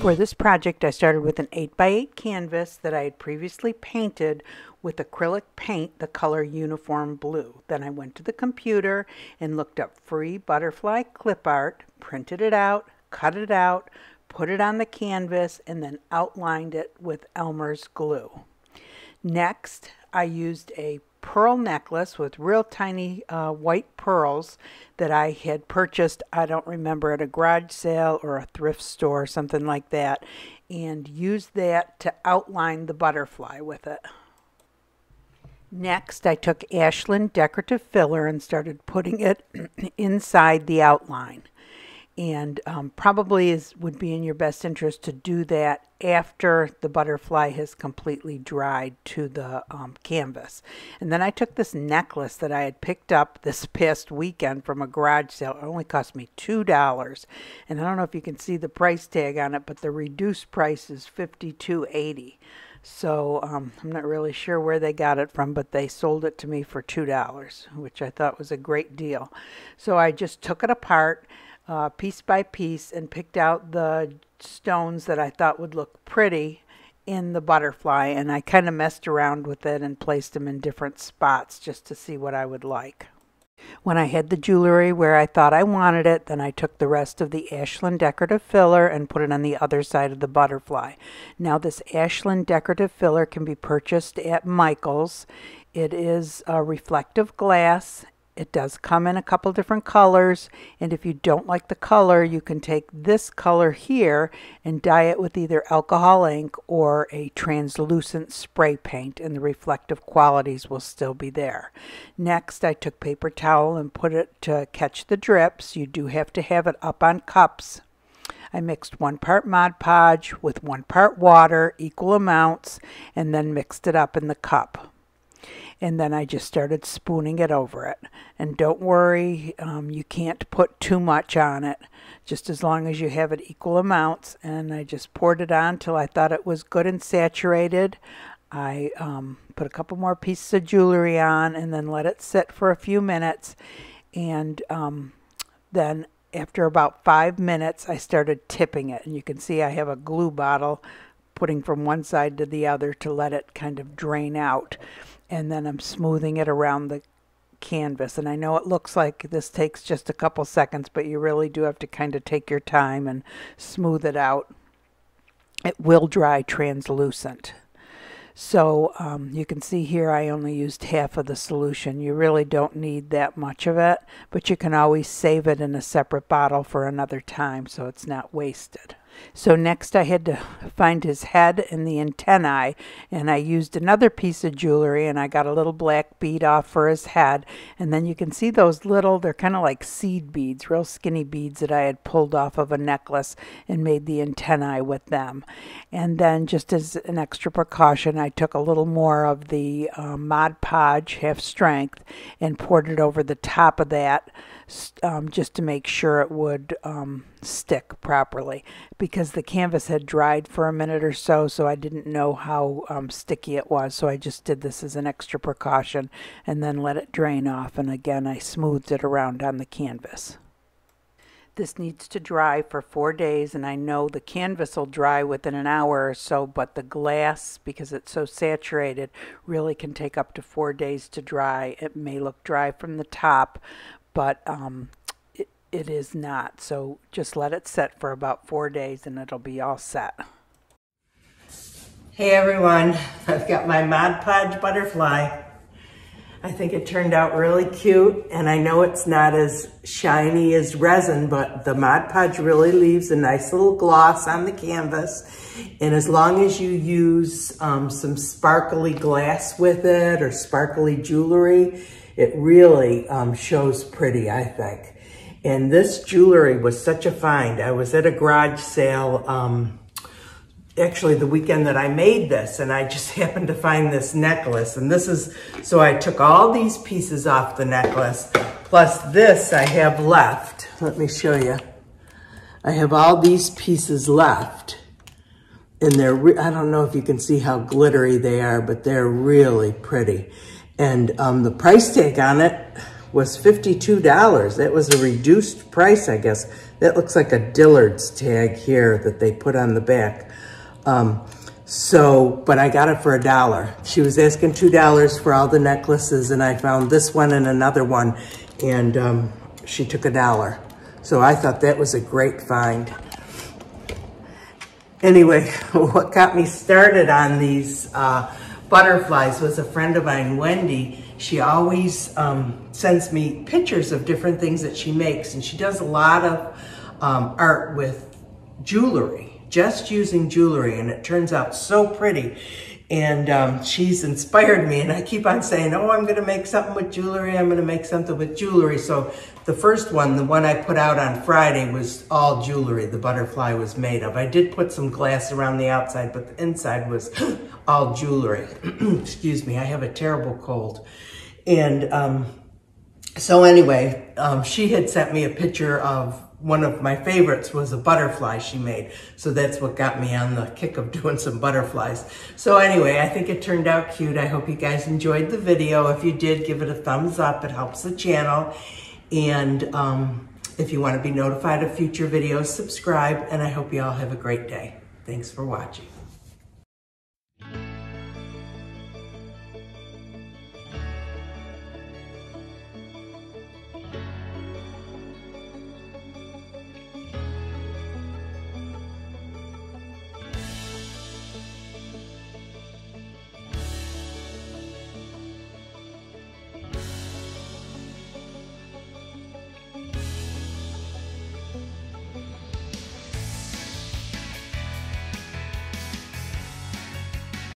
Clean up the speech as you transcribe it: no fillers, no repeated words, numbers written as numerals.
For this project, I started with an 8x8 canvas that I had previously painted with acrylic paint, the color Uniform Blue. Then I went to the computer and looked up free butterfly clip art, printed it out, cut it out, put it on the canvas, and then outlined it with ELMER'S glue. Next, I used a pearl necklace with real tiny white pearls that I had purchased, I don't remember, at a garage sale or a thrift store, something like that, and used that to outline the butterfly with it. Next, I took Ashland decorative filler and started putting it inside the outline. And probably would be in your best interest to do that after the butterfly has completely dried to the canvas. And then I took this necklace that I had picked up this past weekend from a garage sale. It only cost me $2. And I don't know if you can see the price tag on it, but the reduced price is $52.80. So I'm not really sure where they got it from, but they sold it to me for $2, which I thought was a great deal. So I just took it apart piece by piece and picked out the stones that I thought would look pretty in the butterfly, and I kind of messed around with it and placed them in different spots just to see what I would like. When I had the jewelry where I thought I wanted it, then I took the rest of the Ashland decorative filler and put it on the other side of the butterfly. Now this Ashland decorative filler can be purchased at Michael's. It is a reflective glass. It does come in a couple different colors, and if you don't like the color, you can take this color here and dye it with either alcohol ink or a translucent spray paint, and the reflective qualities will still be there. Next, I took paper towel and put it to catch the drips. You do have to have it up on cups. I mixed 1 part Mod Podge with 1 part water, equal amounts, and then mixed it up in the cup. And then I just started spooning it over it. And don't worry, you can't put too much on it, just as long as you have it equal amounts. And I just poured it on till I thought it was good and saturated. I put a couple more pieces of jewelry on and then let it sit for a few minutes. And then after about 5 minutes, I started tipping it. And you can see I have a glue bottle putting from one side to the other to let it kind of drain out. And then I'm smoothing it around the canvas. And I know it looks like this takes just a couple seconds, but you really do have to kind of take your time and smooth it out. It will dry translucent. So you can see here I only used half of the solution. You really don't need that much of it, but you can always save it in a separate bottle for another time so it's not wasted. So next I had to find his head and the antennae, and I used another piece of jewelry and I got a little black bead off for his head. And then you can see those little, they're kind of like seed beads, real skinny beads that I had pulled off of a necklace and made the antennae with them. And then just as an extra precaution, I took a little more of the Mod Podge half strength and poured it over the top of that just to make sure it would stick properly, because the canvas had dried for a minute or so, so I didn't know how sticky it was. So I just did this as an extra precaution and then let it drain off. And again, I smoothed it around on the canvas. This needs to dry for 4 days, and I know the canvas will dry within an hour or so, but the glass, because it's so saturated, really can take up to 4 days to dry. It may look dry from the top, but it is not. So just let it set for about 4 days and it'll be all set. Hey everyone, I've got my Mod Podge butterfly. I think it turned out really cute, and I know it's not as shiny as resin, but the Mod Podge really leaves a nice little gloss on the canvas. And as long as you use some sparkly glass with it or sparkly jewelry, it really shows pretty, I think. And this jewelry was such a find. I was at a garage sale actually the weekend that I made this, and I just happened to find this necklace. And this is, so I took all these pieces off the necklace, plus this I have left. Let me show you. I have all these pieces left. And they're, I don't know if you can see how glittery they are, but they're really pretty. And the price tag on it was $52. That was a reduced price, I guess. That looks like a Dillard's tag here that they put on the back. But I got it for $1. She was asking $2 for all the necklaces, and I found this one and another one, and she took $1. So I thought that was a great find. Anyway, what got me started on these butterflies was a friend of mine, Wendy. She always sends me pictures of different things that she makes, and she does a lot of art with jewelry, just using jewelry, and it turns out so pretty. And she's inspired me, and I keep on saying, oh, I'm gonna make something with jewelry, I'm gonna make something with jewelry. So the first one, the one I put out on Friday, was all jewelry the butterfly was made of. I did put some glass around the outside, but the inside was all jewelry. Excuse me, I have a terrible cold. And so anyway, she had sent me a picture of one of my favorites was a butterfly she made. So that's what got me on the kick of doing some butterflies. So anyway, I think it turned out cute. I hope you guys enjoyed the video. If you did, give it a thumbs up. It helps the channel. And if you want to be notified of future videos, subscribe. And I hope you all have a great day. Thanks for watching.